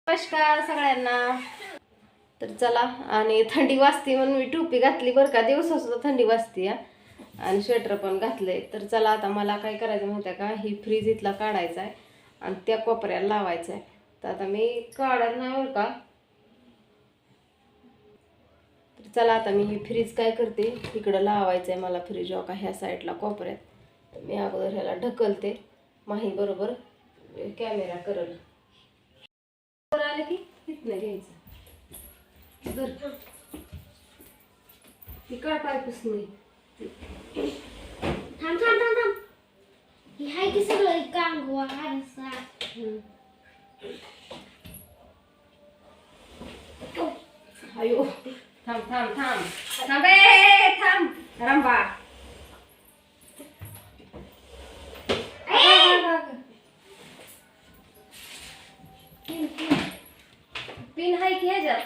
नमस्कार सगळ्यांना. तर चला, आणि थंडी वाजते म्हणून मी टोपी घातली बरं का. दिवसा सुद्धा थंडी वाजते आणि स्वेटर पण घातलंय. तर चला, आता मला काय करायचं माहिती आहे का, ही फ्रीज इथला काढायचा आहे आणि त्या कोपऱ्याला लावायचं आहे. तर आता मी काढत नाही बरं का. तर चला, आता मी ही फ्रीज काय करते, इकडं लावायचं आहे मला फ्रीज का ह्या साईडला कोपऱ्यात. तर मी अगोदर ह्याला ढकलते, माही बरोबर कॅमेरा करल. आले की इथनं घ्यायचं. काय पाय पुसणे. थांब थांब थांब थांब. ही हाय की सगळं कांगवा आरसा. अयो, थांब थांब थांब थांब थांब रंबा. पिन हाय की ह्याच्यात.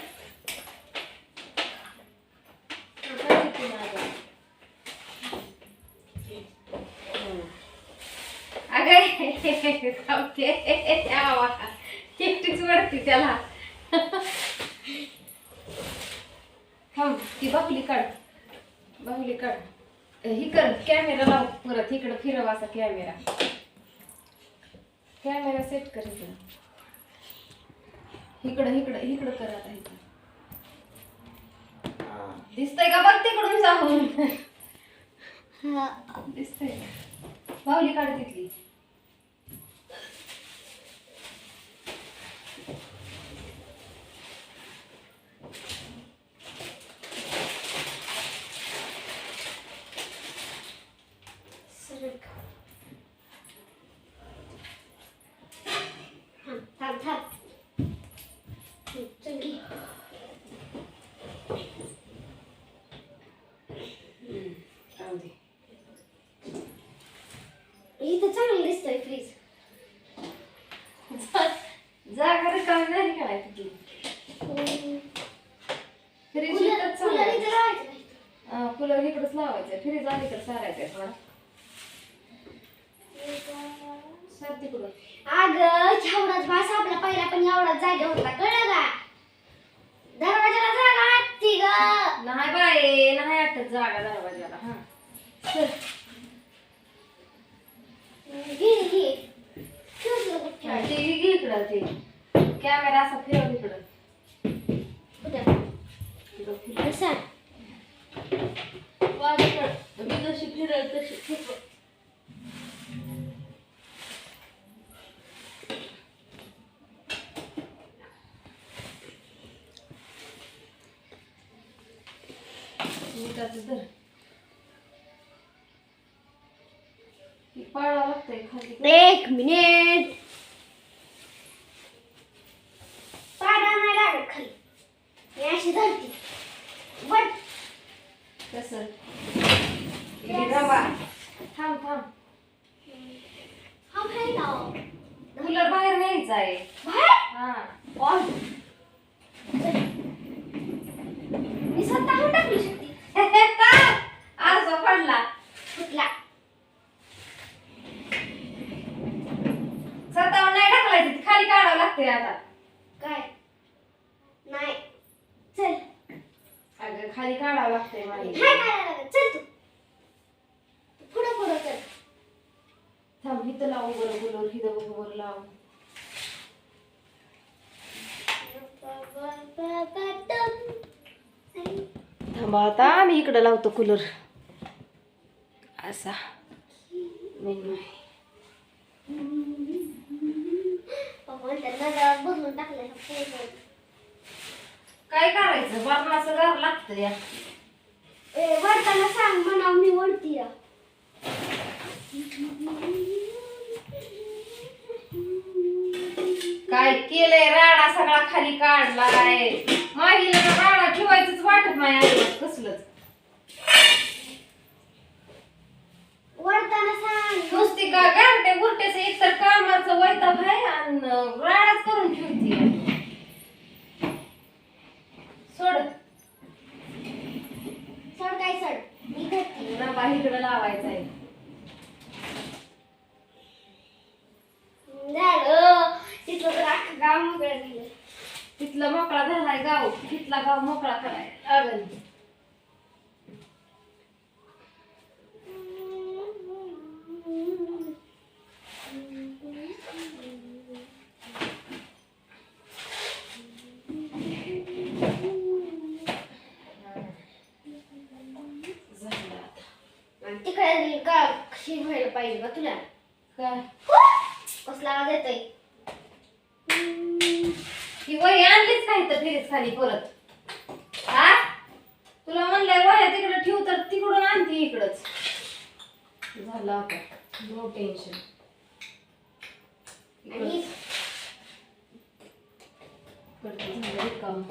एकटीच वरती त्याला. थांब, ती बाहुली काढ, बाहुली काढ. ही कर, कॅमेरा लाव परत. इकडं फिरव असा कॅमेरा. कॅमेरा सेट कर इकडं. इकडं इकडं इकडं कर आता. इकडं दिसतंय का बघ तिकडून जाऊन. दिसतंय का? बाहुली काढ तिथली. थांब थांब. चल घे. राहू दे. इथं चांगलं दिसतोय फ्रीज. जागा रिकामी झाली का नाही तुझी? फ्रीज इकडंच चालवायचं. कूलर इकडंच लावायचं. फ्रीज अलीकडे सारायचंय थोडा. सर तिकडून. अगं छावराच बास आपला पहिला पण एवढाच जागा होता, कळलं का? दरवाजाला जागा वाटती ग. नाही बाई, नाही आटत जागा दरवाजाला. हा सर. घे घे. ठेव हा, ते घे इकडं. ते कॅमेरा असा फिरव इकडं. इकडं फिरव. असं वाजकडं मी जशी फिरल तशी फिरव. धर. पाळावं लागतंय खाली. एक मिनिट. पाडा नाही लागत खाली. मी अशी धरती. बट कसं रंबा. थांब थांब. हा खाली लाव. कूलर बाहेर न्यायचा आहे. बाहेर हा ऑन. मी स्वतःहून टाकली शकते. आरसा पडला. फुटला. स्वतःहून नाही ढकलायचं, खाली काढावं लागतंय आता. काय नाही. चल. अगं खाली काढावं लागतंय मला. काय करायला लागत. चल तू पुढं पुढं चल. थांब, इथं लावू बरं कूलर. इथं बरोबर लावू. थांबा, आता मी इकडं लावतो कूलर असा. बदलून टाकलं. काय करायचं, बरणाचं घर लागतं या. वरताना सांग म्हणा मी वरती या. काय केलंय, राडा सगळा खाली काढलाय. मागीला राडा ठेवायचंच वाटत नाही अजिबात कसलंच. वरताना सांग. नुसती का गारटे गुरटेचं एकतर कामाचं वैताग आहे आणि राडाच करून ठेवते. सोड सड काय सड. मी धरती. रंबा इकडं लावायचा आहे. झालं तिथलं तर अख्खं गाव मोकळं झालं. तिथला मोकळा झालाय गाव, तिथला गाव मोकळा करायला लागल. झालं आता. आणि तिकडे का कशी व्हायला पाहिजे का तुला? काय कसला आवाज येतोय? ही वही आणलीच नाही तर फिरीत खाली परत. हा तुला म्हणलंय वह्या तिकडे ठेव तर तिकडून आणते इकडंच. झालं आता नो टेन्शन. आणि झालं काम.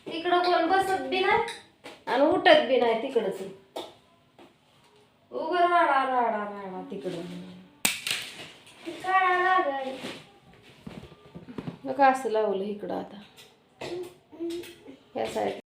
तिकडं कोण बसत बी नाही आणि उठत बी नाही तिकडच. उभं राडा राडा राडा तिकडं. काढा लागल. का असं लावलं इकडं आता या साईड